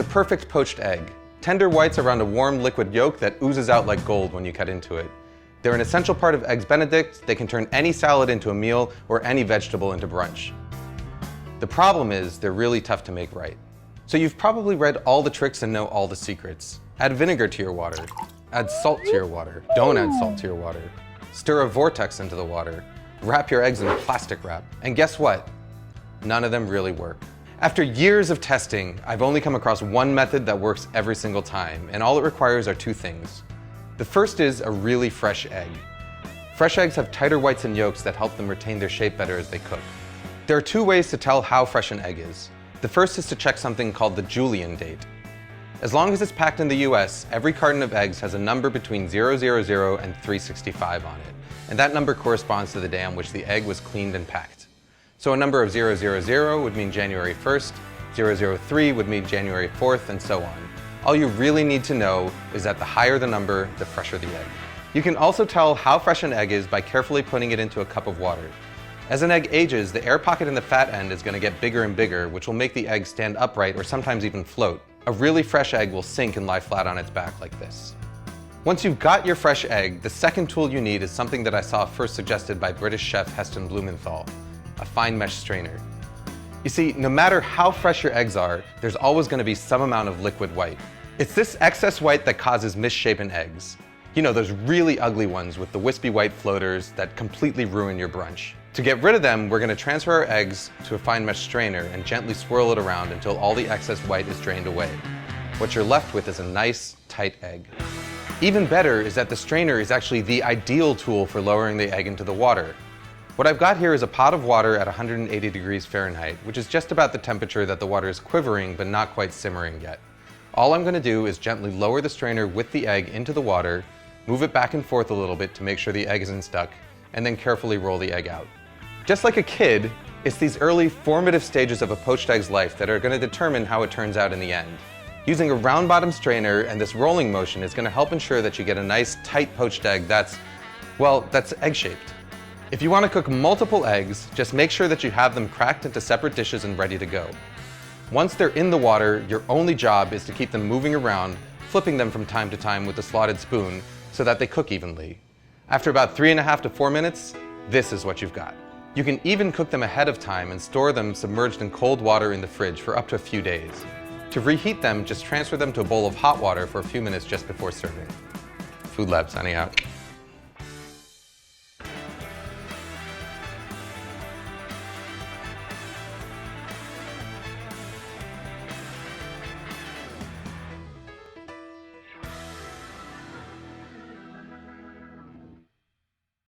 perfect poached egg. Tender whites around a warm liquid yolk that oozes out like gold when you cut into it. They're an essential part of Eggs Benedict. They can turn any salad into a meal or any vegetable into brunch. The problem is they're really tough to make right. So you've probably read all the tricks and know all the secrets. Add vinegar to your water. Add salt to your water. Don't add salt to your water. Stir a vortex into the water. Wrap your eggs in plastic wrap. And guess what? None of them really work. After years of testing, I've only come across one method that works every single time, and all it requires are two things. The first is a really fresh egg. Fresh eggs have tighter whites and yolks that help them retain their shape better as they cook. There are two ways to tell how fresh an egg is. The first is to check something called the Julian date. As long as it's packed in the US, every carton of eggs has a number between 000 and 365 on it, and that number corresponds to the day on which the egg was cleaned and packed. So a number of 000 would mean January 1st, 003 would mean January 4th, and so on. All you really need to know is that the higher the number, the fresher the egg. You can also tell how fresh an egg is by carefully putting it into a cup of water. As an egg ages, the air pocket in the fat end is going to get bigger and bigger, which will make the egg stand upright or sometimes even float. A really fresh egg will sink and lie flat on its back like this. Once you've got your fresh egg, the second tool you need is something that I saw first suggested by British chef Heston Blumenthal, a fine mesh strainer. You see, no matter how fresh your eggs are, there's always going to be some amount of liquid white. It's this excess white that causes misshapen eggs. You know, those really ugly ones with the wispy white floaters that completely ruin your brunch. To get rid of them, we're going to transfer our eggs to a fine mesh strainer and gently swirl it around until all the excess white is drained away. What you're left with is a nice, tight egg. Even better is that the strainer is actually the ideal tool for lowering the egg into the water. What I've got here is a pot of water at 180 degrees Fahrenheit, which is just about the temperature that the water is quivering but not quite simmering yet. All I'm going to do is gently lower the strainer with the egg into the water, move it back and forth a little bit to make sure the egg isn't stuck, and then carefully roll the egg out. Just like a kid, it's these early formative stages of a poached egg's life that are going to determine how it turns out in the end. Using a round bottom strainer and this rolling motion is going to help ensure that you get a nice tight poached egg that's egg-shaped. If you want to cook multiple eggs, just make sure that you have them cracked into separate dishes and ready to go. Once they're in the water, your only job is to keep them moving around, flipping them from time to time with a slotted spoon so that they cook evenly. After about 3.5 to 4 minutes, this is what you've got. You can even cook them ahead of time and store them submerged in cold water in the fridge for up to a few days. To reheat them, just transfer them to a bowl of hot water for a few minutes just before serving. Food Lab signing out.